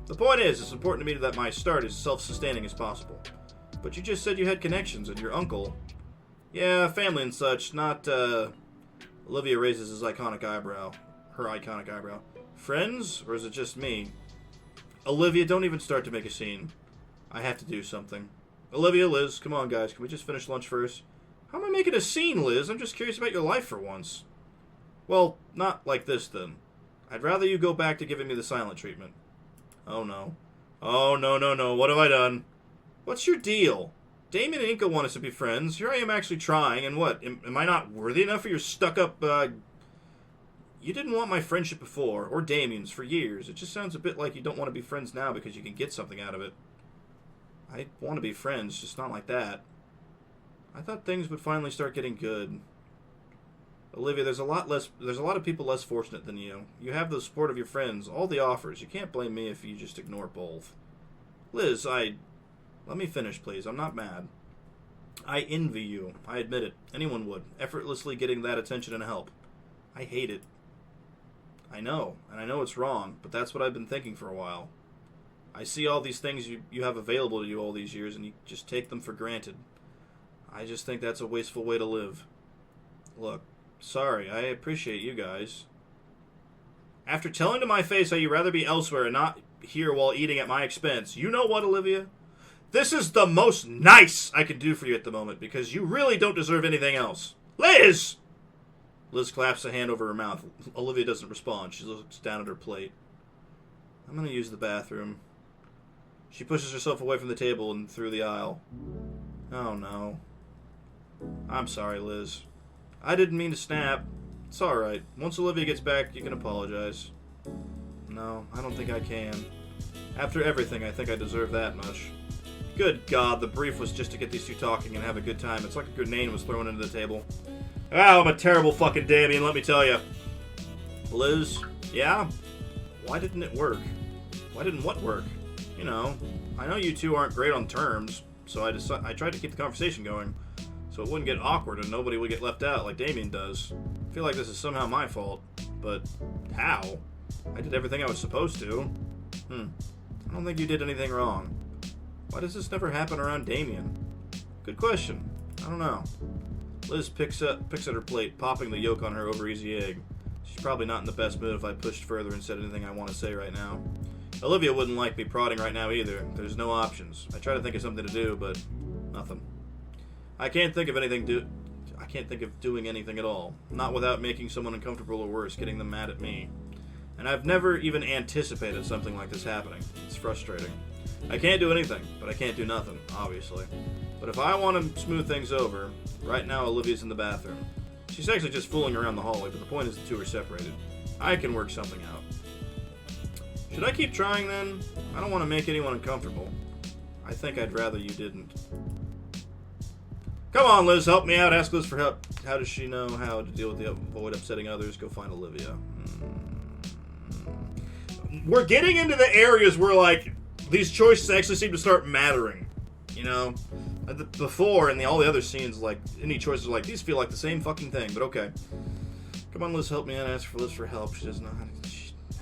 The point is, it's important to me that my start is self-sustaining as possible. But you just said you had connections and your uncle. Yeah, family and such, not, Olivia raises her iconic eyebrow. Friends? Or is it just me? Olivia, don't even start to make a scene. I have to do something. Olivia, Liz, come on, guys. Can we just finish lunch first? How am I making a scene, Liz? I'm just curious about your life for once. Well, not like this, then. I'd rather you go back to giving me the silent treatment. Oh, no. Oh, no. What have I done? What's your deal? Damien and Inca want us to be friends. Here I am actually trying, and what? Am I not worthy enough for your stuck-up, You didn't want my friendship before, or Damien's, for years. It just sounds a bit like you don't want to be friends now because you can get something out of it. I want to be friends, just not like that. I thought things would finally start getting good. Olivia, there's a lot of people less fortunate than you. You have the support of your friends, all the offers. You can't blame me if you just ignore both. Liz, let me finish, please. I'm not mad. I envy you. I admit it. Anyone would. Effortlessly getting that attention and help. I hate it. I know, and I know it's wrong, but that's what I've been thinking for a while. I see all these things you have available to you all these years, and you just take them for granted. I just think that's a wasteful way to live. Look, sorry, I appreciate you guys. After telling to my face how you'd rather be elsewhere and not here while eating at my expense, you know what, Olivia? This is the most nice I can do for you at the moment, because you really don't deserve anything else. Liz! Liz claps a hand over her mouth. Olivia doesn't respond. She looks down at her plate. I'm going to use the bathroom. She pushes herself away from the table and through the aisle. Oh, no. I'm sorry, Liz. I didn't mean to snap. It's alright. Once Olivia gets back, you can apologize. No, I don't think I can. After everything, I think I deserve that much. Good God, the brief was just to get these two talking and have a good time. It's like a grenade was thrown into the table. Wow, I'm a terrible fucking Damien, let me tell you. Liz, yeah? Why didn't it work? Why didn't what work? You know, I know you two aren't great on terms, so I tried to keep the conversation going, so it wouldn't get awkward and nobody would get left out like Damien does. I feel like this is somehow my fault, but how? I did everything I was supposed to. I don't think you did anything wrong. Why does this never happen around Damien? Good question. I don't know. Liz picks at her plate, popping the yolk on her over-easy egg. She's probably not in the best mood if I pushed further and said anything I want to say right now. Olivia wouldn't like me prodding right now either. There's no options. I try to think of something to do, but nothing. I can't think of doing anything at all. Not without making someone uncomfortable or worse, getting them mad at me. And I've never even anticipated something like this happening. It's frustrating. I can't do anything, but I can't do nothing, obviously. But if I want to smooth things over, right now Olivia's in the bathroom. She's actually just fooling around the hallway, but the point is the two are separated. I can work something out. Should I keep trying then? I don't want to make anyone uncomfortable. I think I'd rather you didn't. Come on, Liz, help me out. Ask Liz for help. How does she know how to deal with the avoid upsetting others? Go find Olivia. We're getting into the areas where, like, these choices actually seem to start mattering. You know? Before, in all the other scenes, like, any choices are like, these feel like the same fucking thing, but okay. Come on, Liz, help me out. Ask for Liz for help. She doesn't know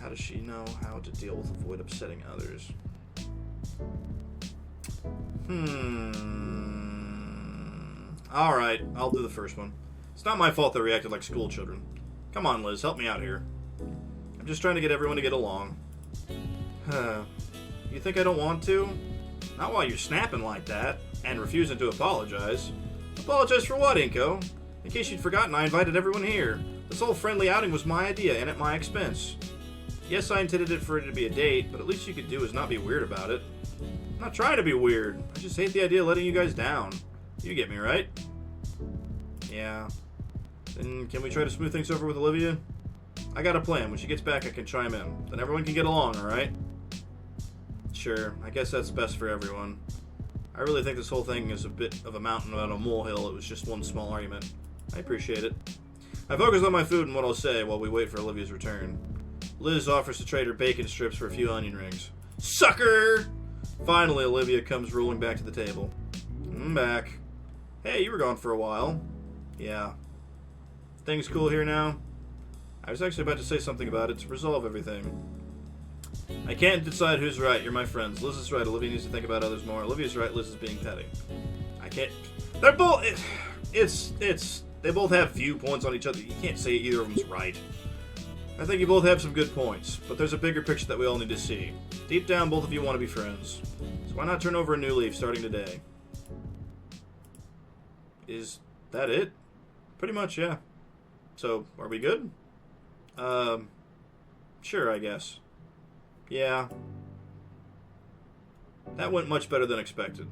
how does she know how to deal with avoid upsetting others? Alright, I'll do the first one. It's not my fault they reacted like school children. Come on, Liz, help me out here. I'm just trying to get everyone to get along. You think I don't want to? Not while you're snapping like that, and refusing to apologize. Apologize for what, Inko? In case you'd forgotten, I invited everyone here. This whole friendly outing was my idea, and at my expense. Yes, I intended it for it to be a date, but at least you could do is not be weird about it. I'm not trying to be weird. I just hate the idea of letting you guys down. You get me, right? Yeah. Then can we try to smooth things over with Olivia? I got a plan. When she gets back, I can chime in. Then everyone can get along, alright? Sure. I guess that's best for everyone. I really think this whole thing is a bit of a mountain without a molehill. It was just one small argument. I appreciate it. I focus on my food and what I'll say while we wait for Olivia's return. Liz offers to trade her bacon strips for a few onion rings. Sucker! Finally, Olivia comes rolling back to the table. I'm back. Hey, you were gone for a while. Yeah. Things cool here now? I was actually about to say something about it to resolve everything. I can't decide who's right. You're my friends. Liz is right. Olivia needs to think about others more. Olivia's right. Liz is being petty. I can't... They're both... They both have viewpoints on each other. You can't say either of them's right. I think you both have some good points, but there's a bigger picture that we all need to see. Deep down, both of you want to be friends. So why not turn over a new leaf starting today? Is that it? Pretty much, yeah. So, are we good? Sure, I guess. Yeah. That went much better than expected.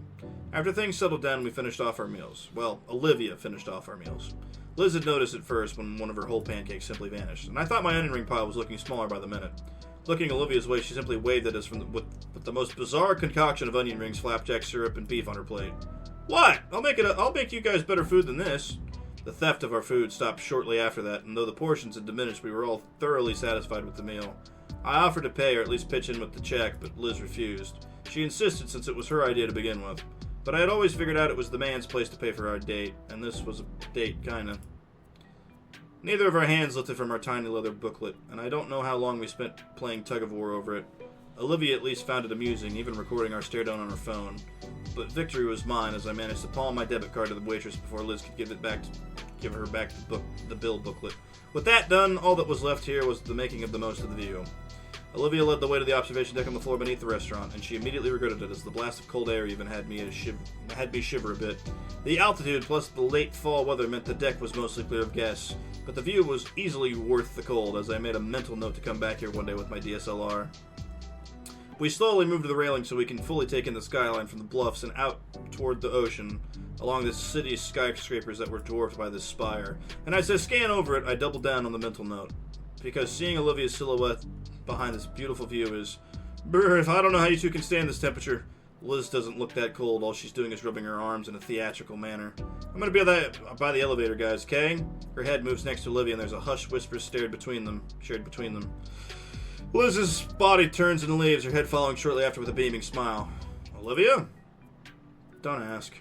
After things settled down, we finished off our meals. Well, Olivia finished off our meals. Liz had noticed at first when one of her whole pancakes simply vanished, and I thought my onion ring pile was looking smaller by the minute. Looking Olivia's way, she simply waved at us with the most bizarre concoction of onion rings, flapjack syrup, and beef on her plate. What? I'll make you guys better food than this. The theft of our food stopped shortly after that, and though the portions had diminished, we were all thoroughly satisfied with the meal. I offered to pay or at least pitch in with the check, but Liz refused. She insisted since it was her idea to begin with. But I had always figured out it was the man's place to pay for our date, and this was a date, kinda. Neither of our hands lifted from our tiny leather booklet, and I don't know how long we spent playing tug-of-war over it. Olivia at least found it amusing, even recording our stare-down on her phone. But victory was mine as I managed to palm my debit card to the waitress before Liz could give her back the bill booklet. With that done, all that was left here was the making of the most of the view. Olivia led the way to the observation deck on the floor beneath the restaurant, and she immediately regretted it as the blast of cold air even had me shiver a bit. The altitude plus the late fall weather meant the deck was mostly clear of guests, but the view was easily worth the cold as I made a mental note to come back here one day with my DSLR. We slowly moved to the railing so we can fully take in the skyline from the bluffs and out toward the ocean, along the city's skyscrapers that were dwarfed by this spire. And as I scan over it, I doubled down on the mental note, because seeing Olivia's silhouette behind this beautiful view is... Brr, if I don't know how you two can stand this temperature. Liz doesn't look that cold. All she's doing is rubbing her arms in a theatrical manner. I'm going to be by the elevator, guys, okay? Her head moves next to Olivia, and there's a hushed whisper shared between them. Liz's body turns and leaves, her head following shortly after with a beaming smile. Olivia? Don't ask.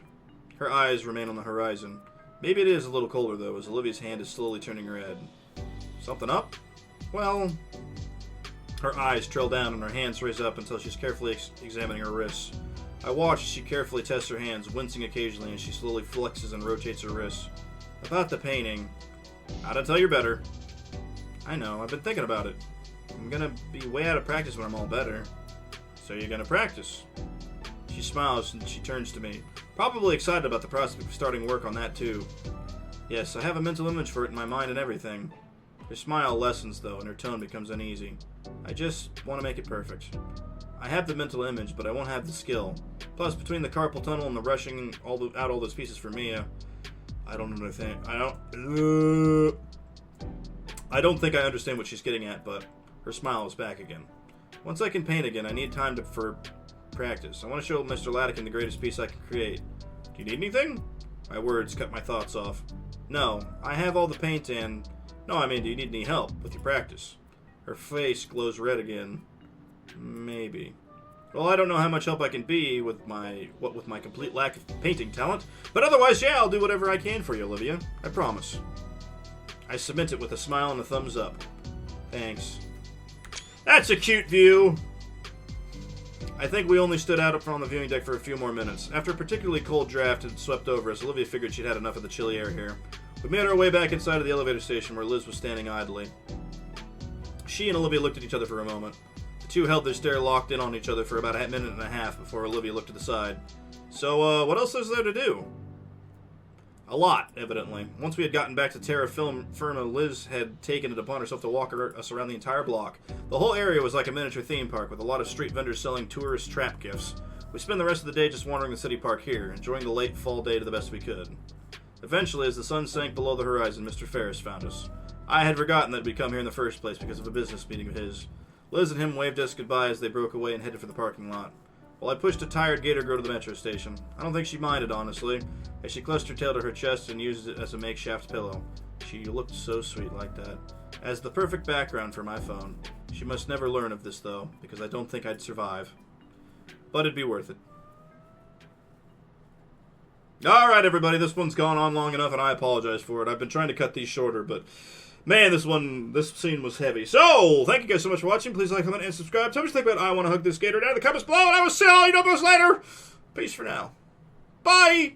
Her eyes remain on the horizon. Maybe it is a little colder, though, as Olivia's hand is slowly turning her head. Something up? Well... Her eyes trail down and her hands raise up until she's carefully examining her wrists. I watch as she carefully tests her hands, wincing occasionally as she slowly flexes and rotates her wrists. About the painting. How'd tell you better? I know, I've been thinking about it. I'm gonna be way out of practice when I'm all better. So you're gonna practice? She smiles and she turns to me, probably excited about the prospect of starting work on that too. Yes, I have a mental image for it in my mind and everything. Her smile lessens, though, and her tone becomes uneasy. I just want to make it perfect. I have the mental image, but I won't have the skill. Plus, between the carpal tunnel and the rushing out all those pieces for Mia, I don't understand. I don't think I understand what she's getting at, but her smile is back again. Once I can paint again, I need time for practice. I want to show Mr. Latican the greatest piece I can create. Do you need anything? My words cut my thoughts off. No, I have all the paint and... No, I mean, do you need any help with your practice? Her face glows red again. Maybe. Well, I don't know how much help I can be with my complete lack of painting talent, but otherwise, yeah, I'll do whatever I can for you, Olivia. I promise. I submit it with a smile and a thumbs up. Thanks. That's a cute view! I think we only stood out up front on the viewing deck for a few more minutes. After a particularly cold draft had swept over us, Olivia figured she'd had enough of the chilly air here. We made our way back inside of the elevator station where Liz was standing idly. She and Olivia looked at each other for a moment. The two held their stare locked in on each other for about a minute and a half before Olivia looked to the side. So, what else is there to do? A lot, evidently. Once we had gotten back to Terra Firma, Liz had taken it upon herself to walk us around the entire block. The whole area was like a miniature theme park with a lot of street vendors selling tourist trap gifts. We spent the rest of the day just wandering the city park here, enjoying the late fall day to the best we could. Eventually, as the sun sank below the horizon, Mr. Ferris found us. I had forgotten that we'd come here in the first place because of a business meeting of his. Liz and him waved us goodbye as they broke away and headed for the parking lot. While I pushed a tired Gator girl to the metro station. I don't think she minded, honestly, as she clutched her tail to her chest and used it as a makeshift pillow. She looked so sweet like that. As the perfect background for my phone. She must never learn of this, though, because I don't think I'd survive. But it'd be worth it. Alright, everybody, this one's gone on long enough, and I apologize for it. I've been trying to cut these shorter, but man, this scene was heavy. So, thank you guys so much for watching. Please like, comment, and subscribe. Tell me what you think about I Want to Hug This Gator down in the comments below, and I will see all you know later. Peace for now. Bye!